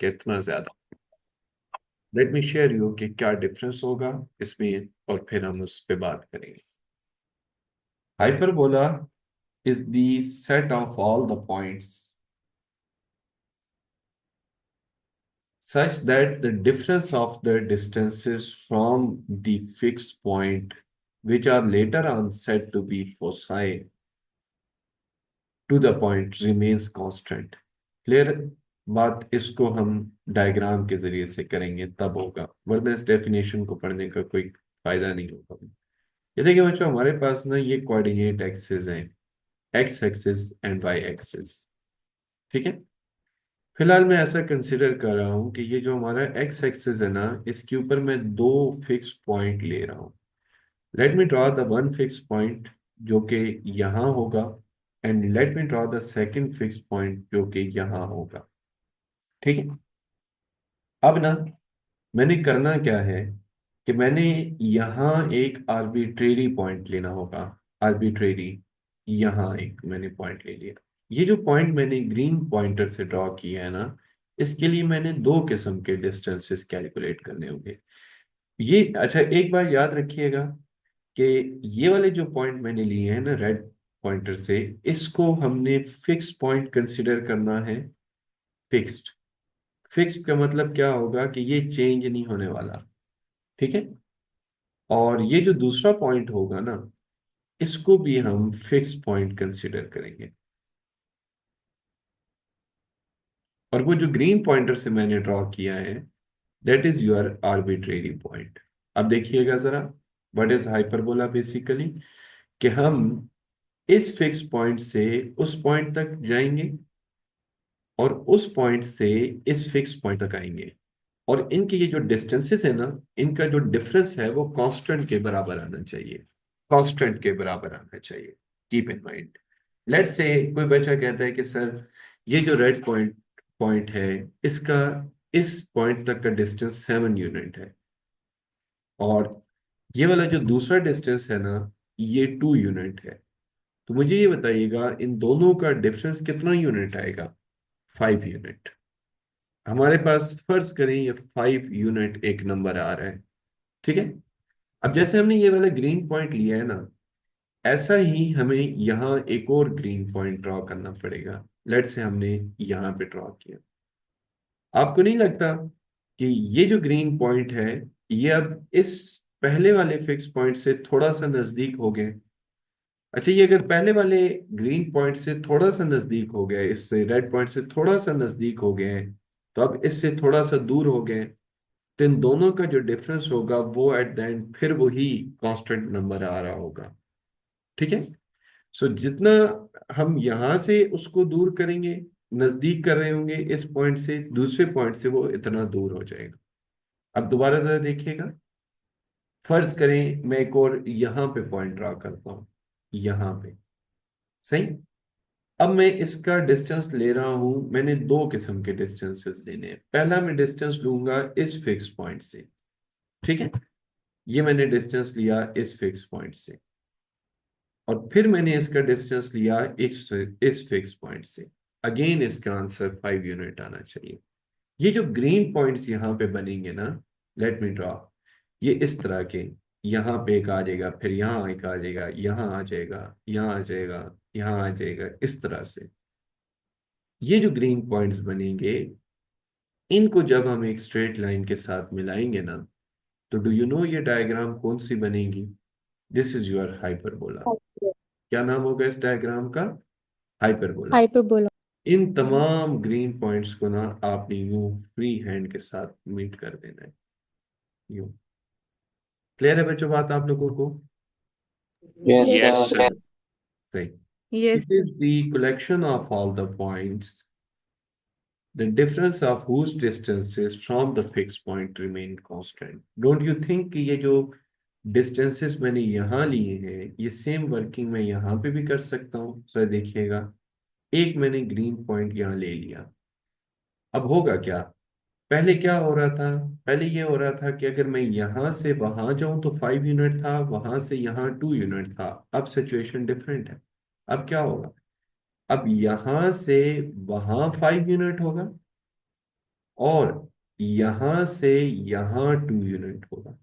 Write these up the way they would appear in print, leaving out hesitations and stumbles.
कितना ज्यादा। Let me share you कि क्या डिफरेंस होगा इसमें, और फिर हम उस पे बात करेंगे। Hyperbola is the set of all the points such that the difference of the distances from the fixed point, which are later on said to be foci, to the point remains constant. Clear बात? इसको हम diagram के जरिए से करेंगे तब होगा, वरना इस डेफिनेशन को पढ़ने का कोई फायदा नहीं होगा। ये देखिए बच्चों, हमारे पास ना ये कोऑर्डिनेट एक्सिस हैं, x axis and y axis. ठीक है, फिलहाल मैं ऐसा कंसिडर कर रहा हूं कि ये जो हमारा एक्स एक्सिस है ना, इसके ऊपर मैं दो फिक्स पॉइंट ले रहा हूं। Let me draw the one fix point जो कि यहाँ होगा, and let me draw the second fix point जो कि यहाँ होगा। ठीक है, अब ना मैंने करना क्या है कि मैंने यहाँ एक आर्बिट्रेरी पॉइंट लेना होगा। आर्बिट्रेरी, यहाँ एक मैंने पॉइंट ले लिया। ये जो पॉइंट मैंने ग्रीन पॉइंटर से ड्रॉ किया है ना, इसके लिए मैंने दो किस्म के डिस्टेंसेस कैलकुलेट करने होंगे। ये अच्छा, एक बार याद रखिएगा कि ये वाले जो पॉइंट मैंने लिए हैं ना रेड पॉइंटर से, इसको हमने फिक्स पॉइंट कंसिडर करना है। फिक्स्ड, फिक्स्ड का मतलब क्या होगा कि ये चेंज नहीं होने वाला। ठीक है, और ये जो दूसरा पॉइंट होगा ना, इसको भी हम फिक्स पॉइंट कंसिडर करेंगे। और वो जो ग्रीन पॉइंटर से मैंने ड्रॉ किया है, that is your arbitrary point. अब देखिएगा जरा, व्हाट इज हाइपरबोला बेसिकली, कि हम इस फिक्स पॉइंट से उस पॉइंट तक जाएंगे और उस पॉइंट से इस फिक्स पॉइंट तक आएंगे, और इनके ये जो डिस्टेंसेस है ना, इनका जो डिफरेंस है वो कांस्टेंट के बराबर आना चाहिए। कांस्टेंट के बराबर आना चाहिए, keep in mind. Let's say कोई बच्चा कहता है कि सर ये जो रेड पॉइंट पॉइंट है, इसका इस पॉइंट तक का डिस्टेंस 7 यूनिट है, और ये वाला जो दूसरा डिस्टेंस है ना, ये 2 यूनिट है। तो मुझे ये बताइएगा इन दोनों का डिफरेंस कितना यूनिट आएगा? 5 यूनिट। हमारे पास फर्ज करें ये 5 यूनिट एक नंबर आ रहा है। ठीक है, अब जैसे हमने ये वाला ग्रीन पॉइंट लिया है ना, ऐसा ही हमें यहाँ एक और ग्रीन पॉइंट ड्रॉ करना पड़ेगा। लेट से हमने यहाँ पे ड्रॉ किया। आपको नहीं लगता कि ये जो ग्रीन पॉइंट है, ये अब इस पहले वाले फिक्स पॉइंट से थोड़ा सा नजदीक हो गए? अच्छा, ये अगर पहले वाले ग्रीन पॉइंट से थोड़ा सा नजदीक हो गए, इससे रेड पॉइंट से थोड़ा सा नजदीक हो गए, तो अब इससे थोड़ा सा दूर हो गए, तो इन दोनों का जो डिफरेंस होगा वो एट द एंड फिर वही कांस्टेंट नंबर आ रहा होगा। ठीक है, सो जितना हम यहां से उसको दूर करेंगे, नजदीक कर रहे होंगे इस पॉइंट से दूसरे पॉइंट से, वो इतना दूर हो जाएगा। अब दोबारा जरा देखिएगा, फर्ज करें मैं एक और यहां पे पॉइंट ड्रा करता हूं, यहां पे। सही, अब मैं इसका डिस्टेंस ले रहा हूं। मैंने दो किस्म के डिस्टेंसेस लेने हैं। पहला मैं डिस्टेंस लूंगा इस फिक्स पॉइंट से। ठीक है, ये मैंने डिस्टेंस लिया इस फिक्स पॉइंट से, और फिर मैंने इसका डिस्टेंस लिया इस फिक्स पॉइंट से। अगेन इसका आंसर 5 यूनिट आना चाहिए। ये जो ग्रीन पॉइंट्स यहाँ पे बनेंगे ना, लेट मी ड्रॉ, ये इस तरह के, यहाँ पे एक आ जाएगा, फिर यहाँ एक आ जाएगा, यहाँ आ जाएगा, यहाँ आ जाएगा, यहाँ आ जाएगा, इस तरह से। ये जो ग्रीन पॉइंट्स बनेंगे, इनको जब हम एक स्ट्रेट लाइन के साथ मिलाएंगे ना, तो डू यू नो ये डायग्राम कौन सी बनेगी? This is your hyperbola. क्या नाम होगा इस डायग्राम का? हाइपरबोला। हाइपरबोला। इन तमाम ग्रीन पॉइंट्स को ना आपने यूं फ्री हैंड के साथ मीट कर देना है, यूं। क्लियर है बच्चों बात आप लोगों को? Yes, yes yes sir. Sir. Sir. सही। Yes it is the collection of all the points, the difference of whose distances from the fixed point remain constant. Don't you think कि ये जो distances मैंने यहाँ लिए हैं, ये सेम वर्किंग मैं यहाँ पे भी कर सकता हूँ? सर देखिएगा, एक मैंने ग्रीन पॉइंट यहाँ ले लिया। अब होगा क्या? पहले क्या हो रहा था? पहले ये हो रहा था कि अगर मैं यहाँ से वहां जाऊं तो 5 यूनिट था, वहां से यहाँ 2 यूनिट था। अब सिचुएशन डिफरेंट है। अब क्या होगा? अब यहां से वहां 5 यूनिट होगा, और यहां से यहां 2 यूनिट होगा।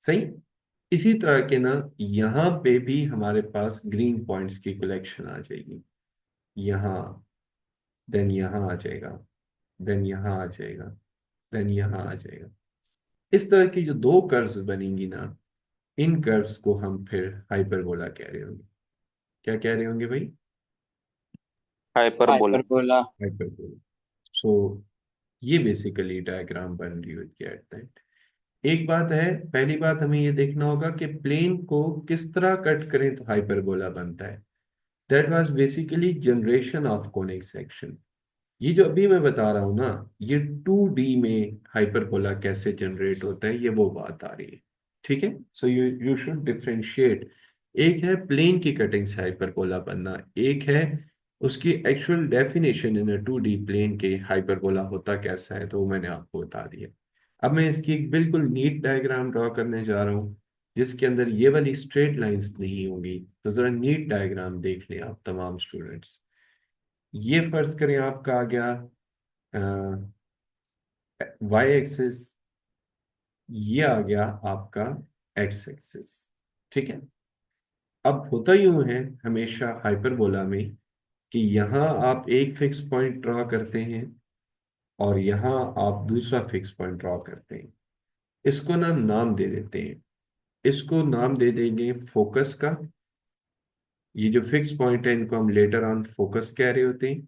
सही। इसी तरह के ना यहाँ पे भी हमारे पास ग्रीन पॉइंट्स की कलेक्शन आ जाएगी। यहाँ, देन यहाँ आ जाएगा, देन यहाँ आ जाएगा, देन यहाँ आ जाएगा। इस तरह की जो दो कर्व्स बनेंगी ना, इन कर्व्स को हम फिर हाइपरबोला कह रहे होंगे। क्या कह रहे होंगे भाई? हाइपरबोला। हाइपरबोला। हाइपरबोला। सो ये बेसिकली डायग्राम बन रही होती है एट दैट। एक बात है, पहली बात हमें ये देखना होगा कि प्लेन को किस तरह कट करें तो हाइपरबोला बनता है। That was basically generation of conic section. ये जो अभी मैं बता रहा हूं ना, ये 2D में हाइपरबोला कैसे जनरेट होता है, ये वो बात आ रही है। ठीक है। So you should differentiate. एक है प्लेन की कटिंग से हाइपरबोला बनना, एक है उसकी actual definition in a 2D plane के हाइपरबोला होता कैसा है, तो वो मैंने आपको बता दिया। अब मैं इसकी एक बिल्कुल नीट डायग्राम ड्रॉ करने जा रहा हूँ, जिसके अंदर ये वाली स्ट्रेट लाइंस नहीं होंगी। तो जरा नीट डायग्राम देख लें आप तमाम स्टूडेंट्स। ये फर्ज करें आपका आ गया वाई एक्सिस, ये आ गया आपका एक्स एक्सिस। ठीक है। अब होता यूं है हमेशा हाइपरबोला में कि यहाँ आप एक फिक्स पॉइंट ड्रॉ करते हैं और यहाँ आप दूसरा फिक्स पॉइंट ड्रॉ करते हैं। इसको ना नाम दे देते हैं। इसको नाम दे देंगे फोकस का। ये जो फिक्स पॉइंट है इनको हम लेटर ऑन फोकस कह रहे होते हैं,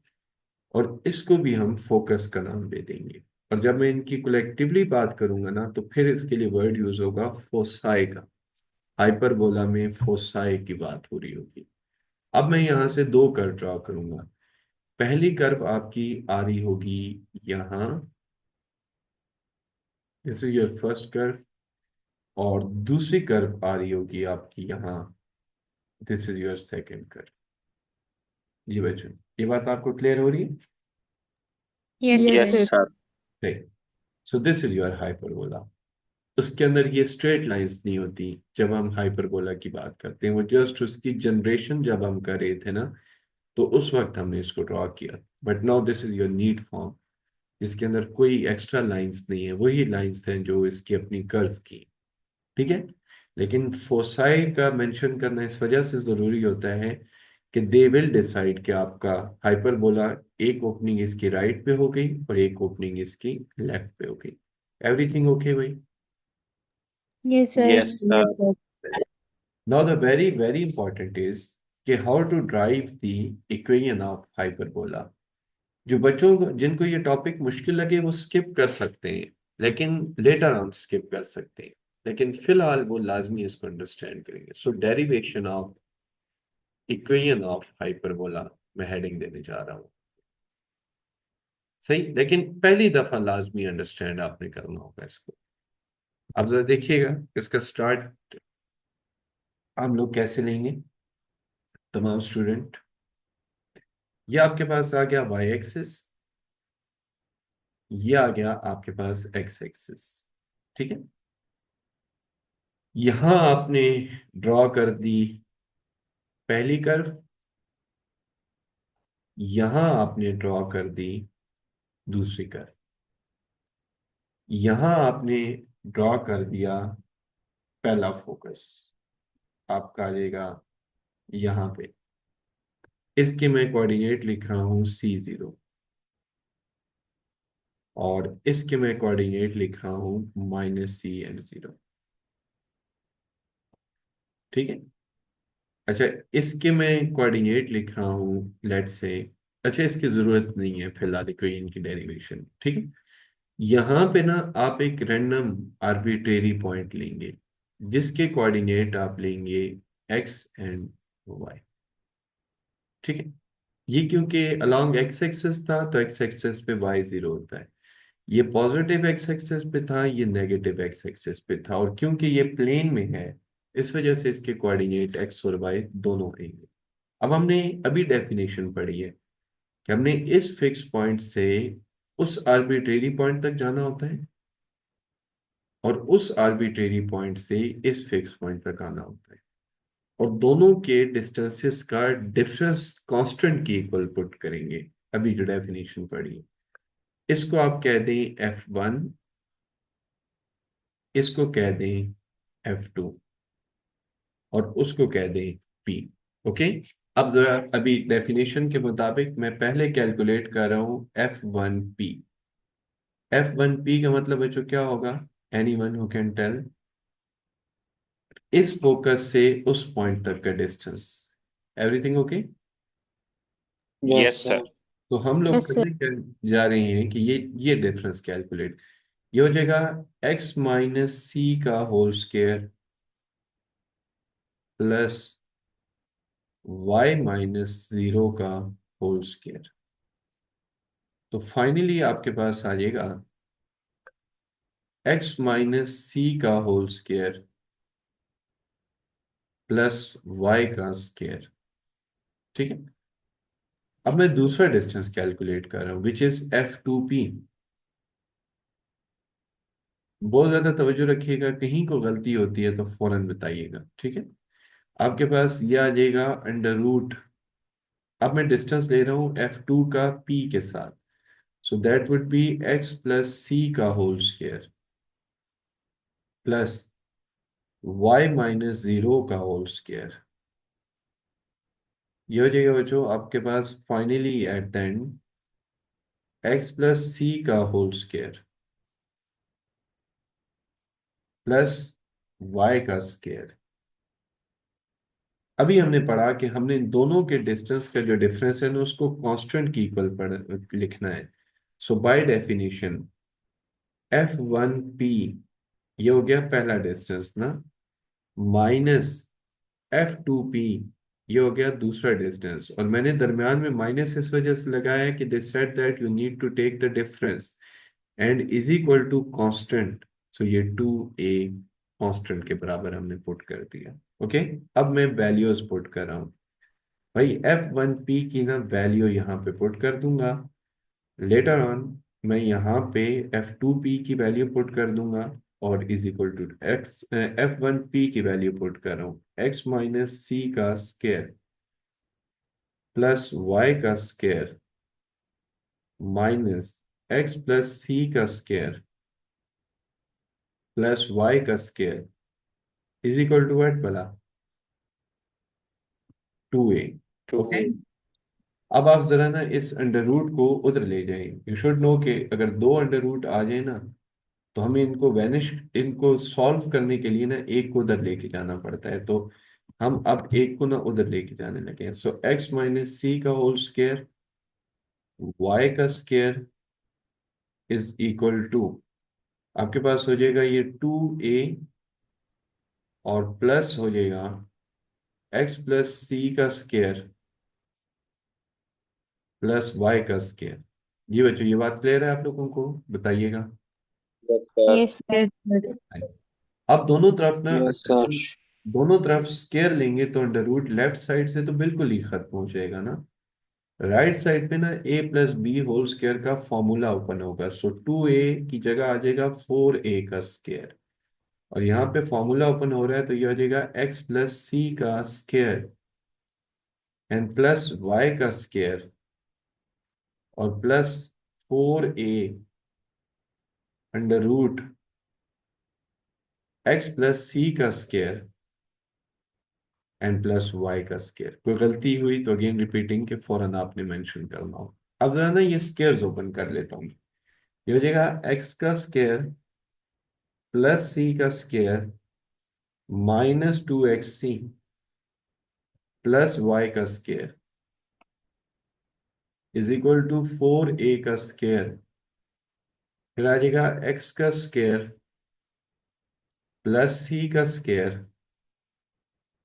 और इसको भी हम फोकस का नाम दे देंगे। और जब मैं इनकी कलेक्टिवली बात करूंगा ना, तो फिर इसके लिए वर्ड यूज होगा फोसाई का। हाइपरबोला में फोसाई की बात हो रही होगी। अब मैं यहां से दो कर्व ड्रॉ करूंगा। पहली कर्व आपकी आ रही होगी यहाँ, this is your first curve. और दूसरी कर्व आ रही होगी आपकी यहाँ, this is your second curve. जी बच्चों, ये बात आपको क्लियर हो रही है? Yes, yes sir. सर। सही। So this is your hyperbola. उसके अंदर ये स्ट्रेट लाइंस नहीं होती जब हम हाइपरबोला की बात करते हैं, वो जस्ट उसकी जनरेशन जब हम कर रहे थे ना, तो उस वक्त हमने इसको ड्रॉ किया। But now this is your neat form, जिसके अंदर कोई एक्स्ट्रा लाइंस नहीं है, वही लाइंस हैं जो इसकी अपनी कर्व की। ठीक है। लेकिन फोसाई का मेंशन करना इस वजह से जरूरी होता है कि दे विल डिसाइड कि आपका हाइपरबोला एक ओपनिंग इसकी राइट पे हो गई और एक ओपनिंग इसकी लेफ्ट पे हो गई। एवरीथिंग ओके भाई? Yes, sir. Yes sir. Now the very very important is कि how to drive the equation of hyperbola। जो बच्चों को जिनको ये टॉपिक मुश्किल लगे वो स्किप कर सकते हैं, लेकिन लेटर ऑन स्किप कर सकते हैं, लेकिन फिलहाल वो लाजमी इसको अंडरस्टैंड करेंगे। So derivation of equation of hyperbola मैं हेडिंग देने जा रहा हूँ। सही। लेकिन पहली दफा लाजमी अंडरस्टैंड आपने करना होगा इसको। अब जरा देखिएगा इसका स्टार्ट हम लोग कैसे लेंगे तमाम स्टूडेंट। ये आपके पास आ गया वाई एक्सिस, ये आ गया आपके पास एक्स एक्सिस। ठीक है। यहां आपने ड्रॉ कर दी पहली कर्व, यहां आपने ड्रॉ कर दी दूसरी कर्व, यहां आपने ड्रॉ कर दिया पहला फोकस, आपका आ जाएगा यहां पे। इसके मैं कोऑर्डिनेट लिख रहा हूं C0, और इसके मैं कोऑर्डिनेट लिख रहा हूं -CN0। ठीक है। अच्छा, इसके मैं कोऑर्डिनेट लिख रहा हूँ लेट्स से, अच्छा इसकी जरूरत नहीं है फिलहाल कोई इनकी डेरिवेशन। ठीक है। यहाँ पे ना आप एक रैंडम आर्बिट्रेरी पॉइंट लेंगे, जिसके कोऑर्डिनेट आप लेंगे एक्स एंड वाई। ठीक है। ये क्योंकि अलोंग एक्स एक्सेस था तो एक्स एक्सेस पे वाई जीरो होता है, ये पॉजिटिव एक्स एक्सेस पे था, ये नेगेटिव एक्स एक्सेस पे था, और क्योंकि ये प्लेन में है इस वजह से इसके कोऑर्डिनेट एक्स और वाई दोनों आएंगे। अब हमने अभी डेफिनेशन पढ़ी है कि हमने इस फिक्स पॉइंट से उस आर्बिट्रेरी पॉइंट तक जाना होता है, और उस आर्बिट्रेरी पॉइंट से इस फिक्स पॉइंट तक आना होता है, और दोनों के डिस्टेंसेस का डिफरेंस कांस्टेंट की इक्वल पुट करेंगे। अभी जो डेफिनेशन पढ़ी है इसको आप कह दें F1, इसको कह दें F2 और उसको कह दें P। ओके, अब जरा अभी डेफिनेशन के मुताबिक मैं पहले कैलकुलेट कर रहा हूं F1P। F1P का मतलब बच्चों क्या होगा? Any one who can tell? इस फोकस से उस पॉइंट तक का distance. Everything okay? Yes, yes sir. Sir. तो हम लोग Yes, sir. करने जा रहे हैं कि ये डिफरेंस कैलकुलेट। ये हो जाएगा x माइनस सी का whole square plus y minus 0 का होल स्क्वायर। तो फाइनली आपके पास आ जाएगा x माइनस सी का होल स्क्वायर प्लस y का स्क्वायर। ठीक है, अब मैं दूसरा डिस्टेंस कैलकुलेट कर रहा हूं विच इज F2P। बहुत ज्यादा तवज्जो रखिएगा, कहीं को गलती होती है तो फौरन बताइएगा, ठीक है? आपके पास ये आ जाएगा अंडर रूट। अब मैं डिस्टेंस ले रहा हूं F2 का P के साथ, so that would be x plus c का whole square plus y minus 0 का होल स्क्वायर। ये हो जाएगा बच्चों आपके पास finally at the end x plus c का होल स्क्वायर प्लस y का स्क्वायर। अभी हमने पढ़ा कि हमने इन दोनों के डिस्टेंस का जो डिफरेंस है ना उसको कांस्टेंट की इक्वल पढ़ लिखना है। सो बाय डेफिनेशन F1P, ये हो गया पहला डिस्टेंस ना, माइनस F2P, ये हो गया दूसरा डिस्टेंस। और मैंने दरमियान में माइनस इस वजह से लगाया है कि they said that you need to take the difference and is equal to constant. So ये 2a कांस्टेंट के बराबर हमने पुट कर दिया। ओके, अब मैं वैल्यूज पुट कर रहा हूँ भाई। F1P की ना वैल्यू यहाँ पे पुट कर दूंगा। लेटर ऑन मैं यहाँ पे F2P की वैल्यू पुट कर दूंगा और is equal to x F1P की वैल्यू पुट कर रहा हूँ x माइनस सी का स्क्वायर प्लस y का square minus x plus c का स्क्वायर प्लस y का square is equal to what भला? 2a। टू। ओके, अब आप जरा ना इस अंडर रूट को उधर ले जाएं। यू शुड नो कि अगर दो अंडर रूट आ जाए ना तो हमें इनको सॉल्व करने के लिए ना एक को उधर लेके जाना पड़ता है। तो हम अब एक को ना उधर लेके जाने लगे हैं। सो x माइनस सी का होल स्क्वायर y का स्क्वायर इज इक्वल टू आपके पास हो जाएगा ये 2a और प्लस हो जाएगा x प्लस सी का स्क्वायर प्लस y का स्क्वायर। जी बच्चों, ये बात क्लियर है आप लोगों को? बताइएगा। Yes, sir. Yes, sir. अब दोनों तरफ ना Yes, अगर sir. हम दोनों तरफ स्क्वायर लेंगे तो अंडर रूट लेफ्ट साइड से तो बिल्कुल ही खत्म हो जाएगा ना। राइट साइड पे ना a plus b whole square का फॉर्मूला ओपन होगा। सो 2a की जगह आ जाएगा 4a का स्क्वायर और यहाँ पे फॉर्मूला ओपन हो रहा है तो ये आ जाएगा x प्लस सी का स्क्वायर एंड प्लस y का स्क्वायर और plus 4a under root x plus c का स्क्वायर एंड प्लस वाई का स्क्वायर। कोई गलती हुई तो अगेन रिपीटिंग के फौरन आपने मेंशन करना हो। अब जरा ना ये स्क्वायर्स ओपन कर लेता हूँ। ये हो जाएगा x का स्क्वायर प्लस सी का square minus 2xc plus y का square is equal to 4a का स्क्वायर। फिर आ जाएगा x का स्क्वायर प्लस सी का square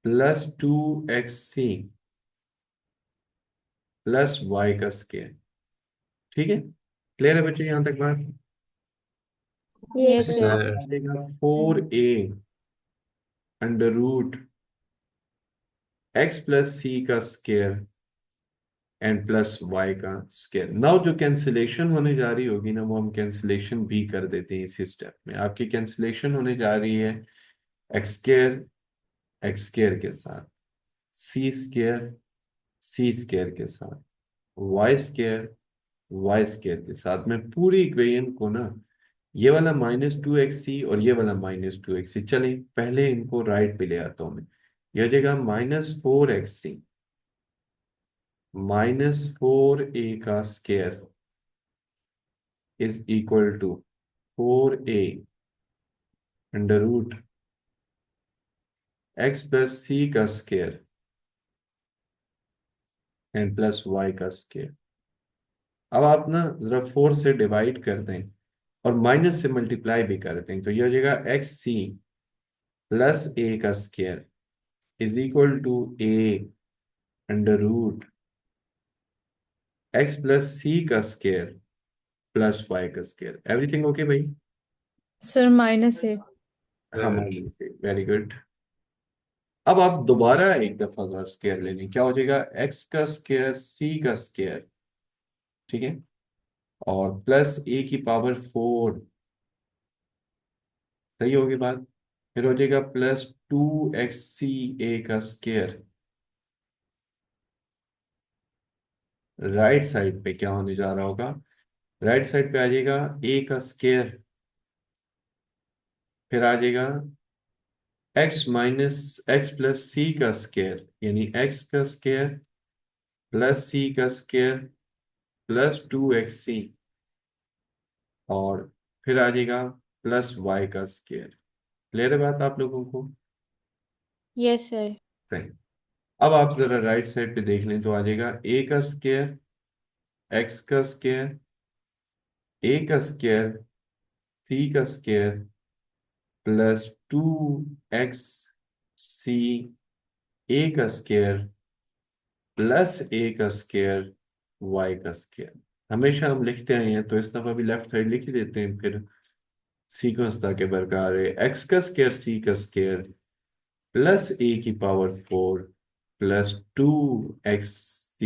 plus 2xc plus y का स्क्वायर। ठीक है, क्लियर है बच्चे यहां तक बात? Yes, Yes, sir. sir. आ जाएगा 4a under root x plus c का स्क्वायर एंड प्लस वाई का स्क्वायर। नाउ जो कैंसिलेशन होने जा रही होगी ना वो हम कैंसिलेशन भी कर देते हैं इसी स्टेप में। आपकी कैंसिलेशन होने जा रही है एक्स स्क्वायर के साथ, सी स्क्वायर के साथ, वाई स्क्वायर वाई स्केयर के साथ मैं पूरी इक्वेशन को ना, ये वाला -2xc और ये वाला -2xc, चलिए पहले इनको राइट पे ले आता हूं मैं। ये हो जाएगा -4xc -4a का square is equal to 4a under root x plus c का स्केयर एंड प्लस y का स्केयर। अब आप ना जरा 4 से डिवाइड कर दें और माइनस से मल्टीप्लाई भी कर दें, तो ये हो जाएगा xc प्लस a का square is equal to a under root x plus c का स्केयर प्लस y का स्केयर। एवरीथिंग ओके भाई? सर माइनस है। हाँ, माइनस से, वेरी गुड। अब आप दोबारा एक दफा जरा स्केयर ले लें, क्या हो जाएगा, x का स्केयर c का स्केयर, ठीक है, और प्लस a की पावर 4, सही होगी बात। फिर हो जाएगा +2xc a का स्केयर। राइट साइड पे क्या होने जा रहा होगा, राइट साइड पे आ जाएगा a का स्केयर, फिर आ जाएगा x minus x plus c का स्केयर, यानी x का स्केयर प्लस c का स्केयर +2xc, और फिर आ जाएगा प्लस y का स्केयर। क्लियर है बात आप लोगों को? Yes sir. सही। अब आप जरा राइट साइड पे देख लें तो आ जाएगा a का स्केयर, x का स्केयर, a का स्केयर, c का स्केयर +2xc a का स्केयर प्लस a का स्केयर y का स्केयर। हमेशा हम लिखते आए हैं तो इस दफा भी लेफ्ट साइड लिख ही देते हैं, फिर सीक्वेंस ताकि बरकरार रहे। x का स्केयर c का स्केयर प्लस a की पावर 4 +2xc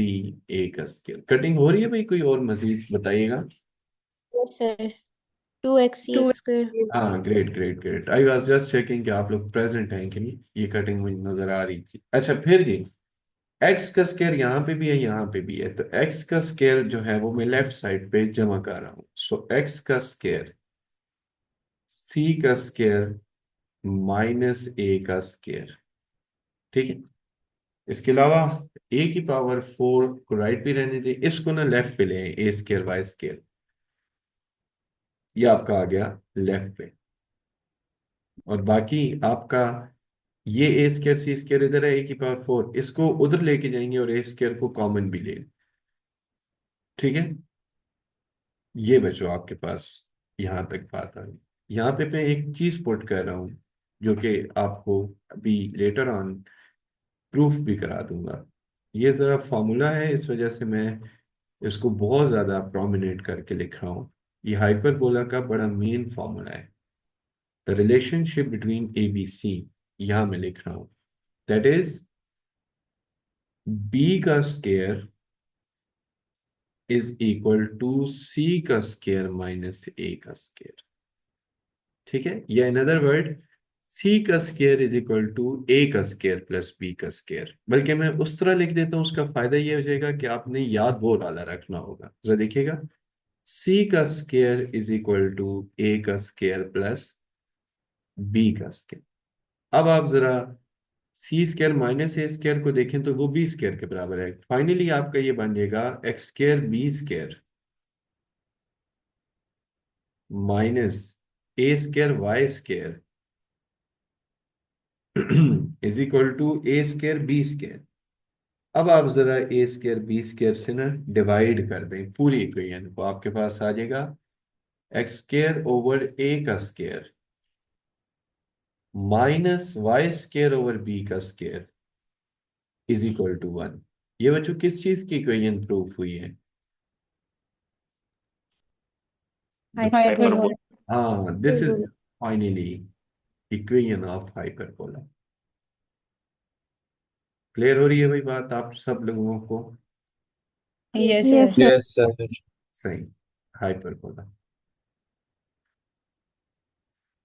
a का स्केयर। कटिंग हो रही है भाई? कोई और मजीद बताइएगा। Yes, sir. 2xc two square. हाँ, great great great. I was just checking कि आप लोग प्रेजेंट हैं कि नहीं। ये कटिंग मुझे नजर आ रही थी। अच्छा, फिर जी एक्स का स्केयर यहाँ पे भी है, यहाँ पे भी है, तो एक्स का स्केयर जो है वो मैं लेफ्ट साइड पे जमा कर रहा हूँ। सो एक्स का स्केयर सी का स्केयर माइनस ए का स्केयर, ठीक है। इसके अलावा ए की पावर 4 को राइट पे रहने दें, इसको ना लेफ्ट पे ले, ए स्केयर वाई स्केयर, ये आपका आ गया लेफ्ट पे। और बाकी आपका ये ए स्केयर सी स्केयर इधर है, ए की पावर 4, इसको उधर लेके जाएंगे और ए स्केयर को कॉमन भी ले, ठीक है। ये बचो आपके पास, यहाँ तक बात आ गई। यहाँ पे मैं एक चीज पुट कर रहा हूँ जो कि आपको अभी लेटर ऑन प्रूफ भी करा दूंगा। ये जरा फॉर्मूला है, इस वजह से मैं इसको बहुत ज्यादा प्रोमिनेट करके लिख रहा हूँ। ये हाइपरबोला का बड़ा मेन फॉर्मूला है, the relationship between a b c. यहाँ मैं लिख रहा हूँ, दैट इज बी का square is equal to c का स्केयर माइनस ए का स्केयर, ठीक है। या इन अदर वर्ड, सी का स्केयर इज इक्वल टू ए का स्केयर प्लस बी का स्केयर। बल्कि मैं उस तरह लिख देता हूँ, उसका फायदा ये हो जाएगा कि आपने याद वो वाला रखना होगा। जरा देखिएगा, सी का स्केयर इज इक्वल टू ए का स्केयर प्लस बी का स्केयर। अब आप जरा सी स्केयर माइनस ए स्केयर को देखें तो वो बी स्केयर के बराबर है। फाइनली आपका ये बन जाएगा x square b square minus a square y square is equal to a square b square. अब आप जरा ए स्केयर बी स्केयर से ना डिवाइड कर दें पूरी इक्वेशन को, आपके पास आ जाएगा एक्स स्केयर ओवर ए का square minus y square over b का स्केयर इज इक्वल टू 1। ये बच्चों किस चीज की इक्वेशन प्रूफ हुई है? हाइपरबोला। हाँ, this is finally equation of hyperbola. Clear हो रही है भाई बात आप सब लोगों को? Yes Yes, sir. sir. Yes, sir. सही, हाइपरबोला।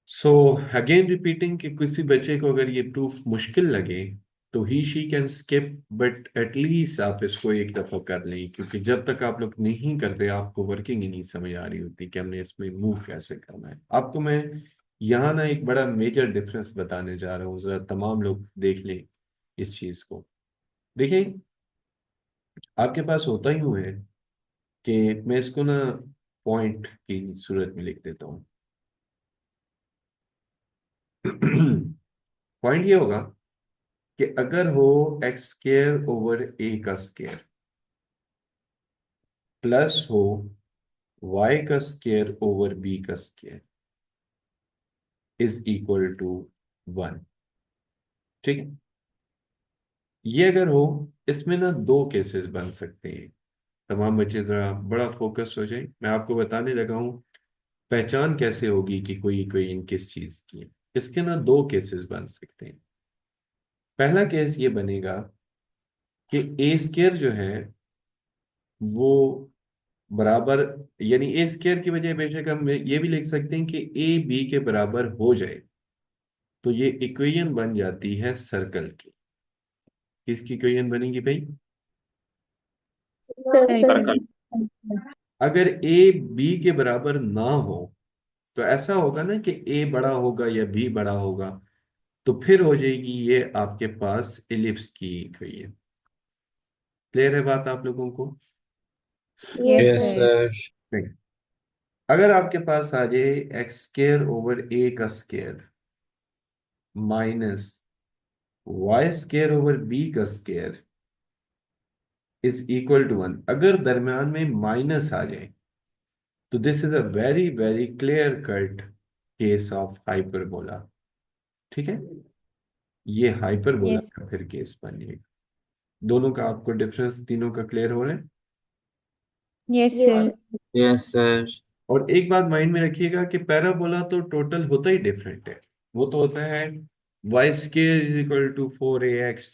सो अगेन रिपीटिंग कि किसी बच्चे को अगर ये प्रूफ मुश्किल लगे तो ही she can skip, but at least आप इसको एक दफा कर लें, क्योंकि जब तक आप लोग नहीं करते आपको वर्किंग ही नहीं समझ आ रही होती कि हमने इसमें मूव कैसे करना है। आपको मैं यहाँ ना एक बड़ा मेजर डिफरेंस बताने जा रहा हूँ, जरा तमाम लोग देख लें इस चीज को। देखिए, आपके पास होता ही यूं है कि मैं इसको ना पॉइंट की सूरत में लिख देता हूँ। पॉइंट ये होगा कि अगर हो एक्स स्केयर ओवर ए का स्केयर प्लस हो वाई का स्केयर ओवर बी का स्केयर इज इक्वल टू 1। ठीक है, ये अगर हो, इसमें ना दो केसेस बन सकते हैं। तमाम बच्चे जरा बड़ा फोकस हो जाए, मैं आपको बताने लगा हूं पहचान कैसे होगी कि कोई कोई इन किस चीज की है। इसके ना दो केसेस बन सकते हैं। पहला केस ये बनेगा कि ए स्केयर जो है वो बराबर, यानी ए स्केयर की वजह बेशक हम ये भी लिख सकते हैं कि ए बी के बराबर हो जाए, तो ये इक्वेशन बन जाती है सर्कल की। किसकी इक्वेशन बनेगी भाई? सर्कल। अगर ए बी के बराबर ना हो तो ऐसा होगा ना कि ए बड़ा होगा या बी बड़ा होगा, तो फिर हो जाएगी ये आपके पास एलिप्स की इक्वेशन। क्लियर है बात आप लोगों को? Yes yes Yes, sir. Sir. sir. नहीं। अगर आपके पास आ जाए एक्स स्केयर ओवर ए का square minus y square over b का स्केयर इज इक्वल टू 1, अगर दरम्यान में माइनस आ जाए तो this is a very very clear cut case of hyperbola. ठीक है, ये हाइपरबोला यस। का फिर केस बन जाएगा। दोनों का आपको डिफरेंस तीनों का क्लियर हो रहा है? Yes yes sir. Sir. Yes, sir. और एक बात माइंड में रखिएगा कि पैराबोला तो टोटल होता ही डिफरेंट है। वो तो होता है y square is equal to 4ax,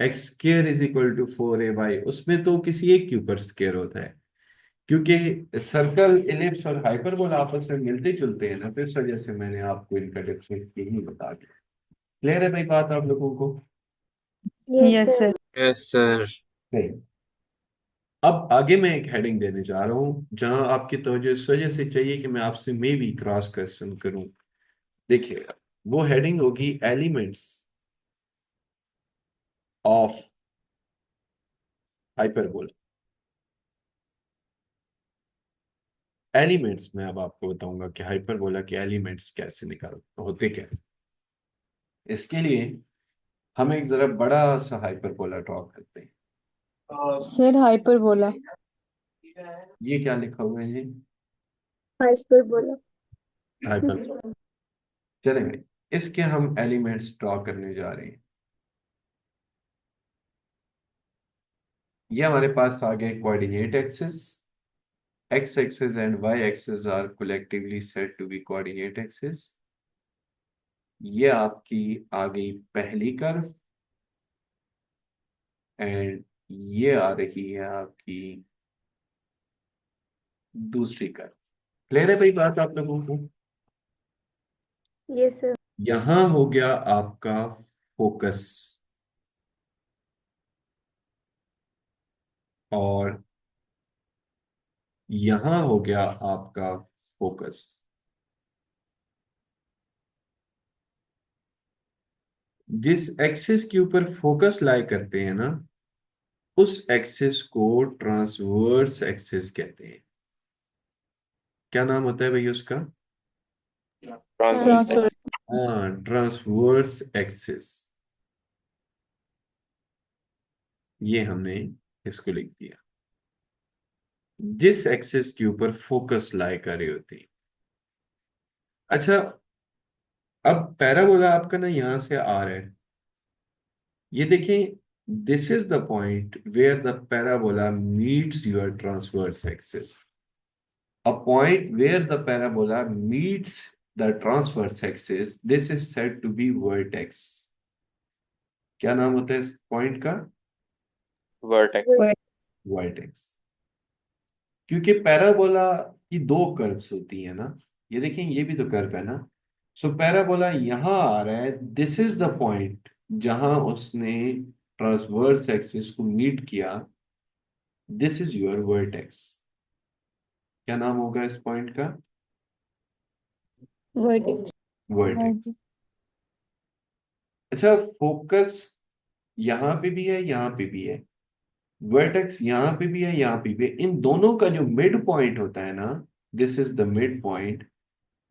x square is equal to 4ay। उसमें तो किसी एक के ऊपर स्केयर होता है, क्योंकि सर्कल, इलिप्स और हाइपरबोला आपस में मिलते जुलते हैं ना, तो इस वजह से मैंने आपको इनका डिफरेंस यही बता दिया। क्लियर है भाई बात आप लोगों को? Yes yes sir. Sir. Yes, sir. सही। अब आगे मैं एक हेडिंग देने जा रहा हूं जहां आपकी तवज्जो इस वजह से चाहिए कि मैं आपसे मे भी क्रॉस क्वेश्चन करूं। देखिएगा, वो हेडिंग होगी एलिमेंट्स ऑफ हाइपरबोला। एलिमेंट्स में अब आपको बताऊंगा कि हाइपरबोला के एलिमेंट्स कैसे निकाल होते क्या हैं। इसके लिए हम एक जरा बड़ा सा हाइपरबोला ड्रॉ करते हैं। Sir hyperbola. ये क्या लिखा हुआ है जी? हाइपरबोला। हाइपर। चलेंगे, इसके हम एलिमेंट्स ड्रॉ करने जा रहे हैं। ये हमारे पास आ गए coordinate axis. x axis and y axis are collectively said to be coordinate axis। ये आपकी आ गई पहली कर्व, एंड ये आ रही है आपकी दूसरी कर्व। क्लियर है भाई बात आप लोगों को? Yes sir. यहां हो गया आपका फोकस, और यहां हो गया आपका फोकस। जिस एक्सिस के ऊपर फोकस लाई करते हैं ना, उस एक्सिस को ट्रांसवर्स एक्सिस कहते हैं। क्या नाम होता है भाई उसका? ट्रांसफर। हाँ, ट्रांसवर्स एक्सिस। ये हमने इसको लिख दिया, जिस एक्सिस के ऊपर फोकस लाई कर रही होती। अच्छा, अब पैराबोला आपका ना यहां से आ रहा है, ये देखें, this is the point where the parabola meets your transverse axis. A point where the parabola meets the transverse axis, this is said to be vertex. क्या नाम होता है इस पॉइंट का? Vertex. वर्टेक्स। क्योंकि पैराबोला की दो कर्व्स होती है ना, ये देखें, ये भी तो कर्व है ना। सो पैराबोला यहां आ रहा है, दिस इज द पॉइंट जहां उसने ट्रांसवर्स एक्सिस को मीट किया, दिस इज योर वर्टेक्स। क्या नाम होगा इस पॉइंट का? vertex, vertex. अच्छा, फोकस यहां पे भी है, यहां पे भी है, वर्टेक्स यहां पे भी है, यहां पे भी है। इन दोनों का जो मिड पॉइंट होता है ना, this is the mid point,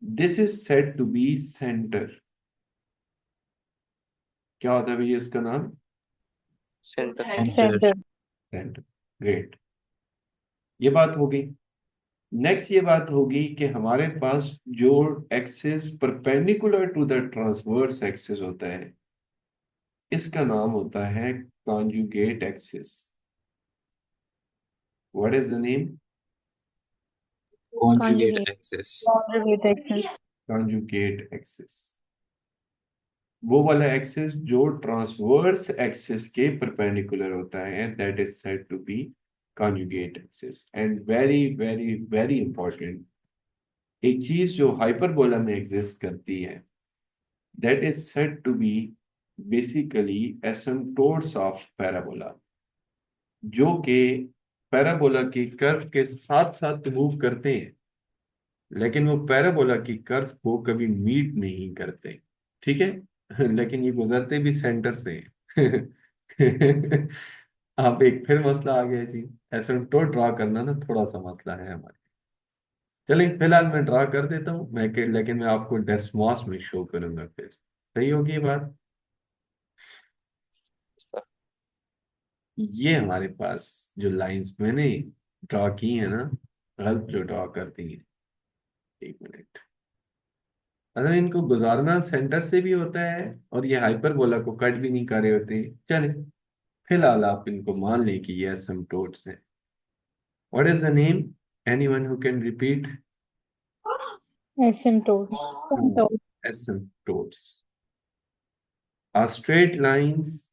this is said to be centre. क्या होता है भैया इसका नाम? सेंटर। सेंटर। सेंटर। ग्रेट। ये बात होगी। नेक्स्ट ये बात होगी कि हमारे पास जो axis perpendicular to the transverse axis होता है, इसका नाम होता है conjugate axis. What is the name? Conjugate Conjugate. axis. Conjugate axis. Conjugate axis. वो वाला एक्सिस जो ट्रांसवर्स एक्सिस के परपेंडिकुलर होता है, that is said to be conjugate axis. And very very very important, एक चीज जो हाइपरबोला में एग्जिस्ट करती है, that is said to be basically asymptotes of parabola, जो कि पैराबोला की कर्व के साथ साथ मूव करते हैं, लेकिन वो पैराबोला की कर्व को कभी मीट नहीं करते। ठीक है। लेकिन ये गुजरते भी सेंटर से हैं। आप एक फिर मसला आ गया जी, एसिम्प्टोट ड्रा करना ना थोड़ा सा मसला है हमारे। चलिए फिलहाल मैं ड्रा कर देता हूँ लेकिन मैं आपको डेस्मॉस में शो करूंगा फिर। सही होगी ये बात? ये हमारे पास जो लाइंस मैंने ड्रा की है ना, गलत जो ड्रा करती हैं, एक मिनट, मतलब इनको गुजारना सेंटर से भी होता है और ये हाइपरबोला को कट भी नहीं कर रहे होते। चले फिलहाल आप इनको मान लें कि ये एसिम्प्टोट्स हैं। What is the name? Anyone who can repeat? Asymptote. Asymptotes are straight lines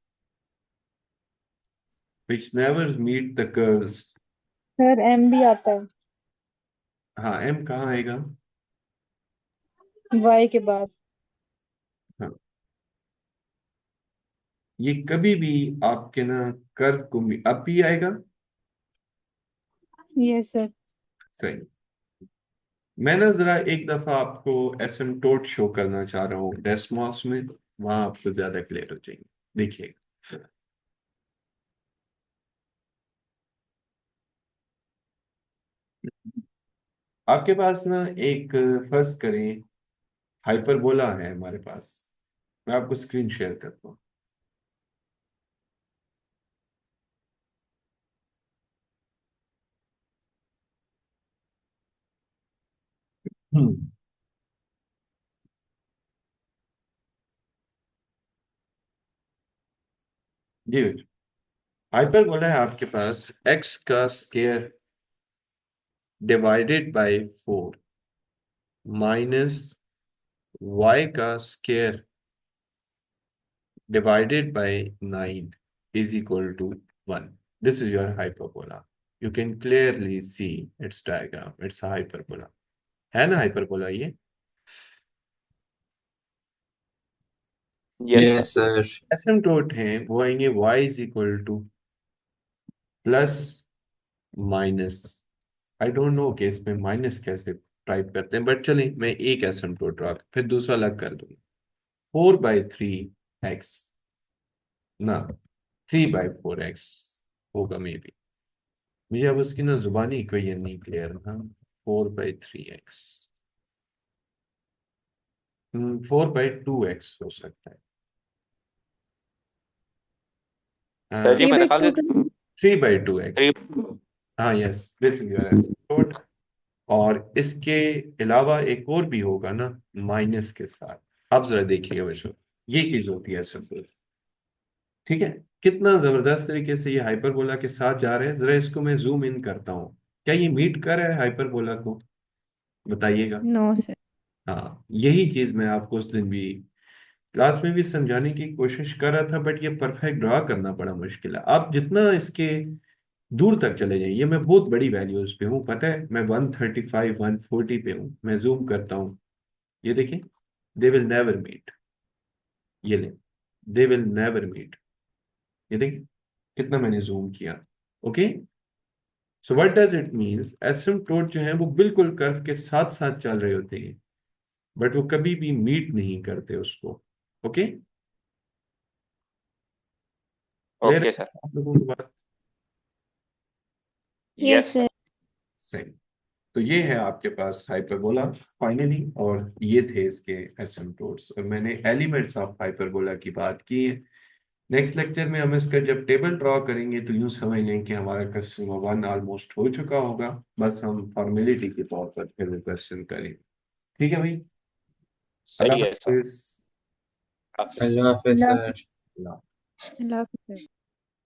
which never meet the curves। Sir M भी आता है हाँ, एम कहाँ आएगा? Y के बाद। हाँ, ये कभी भी आपके ना कर्व को अब भी आएगा। Yes sir. सही। मैं ना जरा एक दफा आपको एसिम्प्टोट शो करना चाह रहा हूँ डेस्मॉस में, वहां आपको ज्यादा क्लियर हो जाएंगे। देखिए, आपके पास ना एक, फर्ज करें हाइपरबोला है हमारे पास। मैं आपको स्क्रीन शेयर करता हूँ। हम्म, जी। हाइपरबोला है आपके पास एक्स का square divided by 4 minus y का square divided by 9 is equal to 1. This is your hyperbola. You can clearly see its diagram. It's a hyperbola. है ना hyperbola ये? Yes, इसके Yes, sir. asymptote हैं वो आएंगे y is equal to plus minus. I don't know कि इसमें minus कैसे टाइप करते हैं, बट चलिए मैं एक एसिम्प्टोट रख फिर दूसरा अलग कर दूंगा। 4/3x, ना 3/4x होगा मे बी। मुझे अब उसकी ना जुबानी इक्वेशन नहीं क्लियर था। 4/3x, 4/2x हो सकता सर जी है। मेरे 3 by ख्याल 2 से 3/2x। 3। हाँ, yes, this is your asymptote. और इसके अलावा एक और भी होगा ना माइनस के साथ। अब जरा देखिए बच्चों, ये चीज होती है एसिम्प्टोट। ठीक है, कितना जबरदस्त तरीके से ये हाइपरबोला के साथ जा रहे हैं। जरा इसको मैं जूम इन करता हूँ। क्या ये मीट कर रहा है हाइपरबोला को? बताइएगा। No sir. हाँ, यही चीज मैं आपको उस दिन भी क्लास में भी समझाने की कोशिश कर रहा था, बट ये परफेक्ट ड्रा करना बड़ा मुश्किल है। आप जितना इसके दूर तक चले जाइए, मैं बहुत बड़ी वैल्यूज पे हूँ, पता है, मैं 135 140 पे हूँ। मैं जूम करता हूँ, ये देखिए, दे विल नेवर मीट। ये ले, दे विल नेवर मीट। ये देखिए कितना मैंने जूम किया। Okay, so what does it means, asymptote जो है वो बिल्कुल कर्व के साथ साथ चल रहे होते हैं, बट वो कभी भी मीट नहीं करते उसको। ओके, क्लियर ओके है सर। आप लोगों को बात? Yes, yes sir. सर। सही। तो ये है आपके पास हाइपरबोला फाइनली, और ये थे इसके एसिम्प्टोट्स, और मैंने एलिमेंट्स ऑफ हाइपरबोला की बात की है। नेक्स्ट लेक्चर में हम इसका जब टेबल ड्रॉ करेंगे तो यूं समझ लें कि हमारा क्वेश्चन 1 ऑलमोस्ट हो चुका होगा, बस हम फॉर्मेलिटी के तौर पर फिर क्वेश्चन करें। ठीक है भाई, अल्लाह सही है सर। हाफिज। अल्लाह हाफिज अल्लाह सर। अल्लाह। अल्लाह हाफिज़।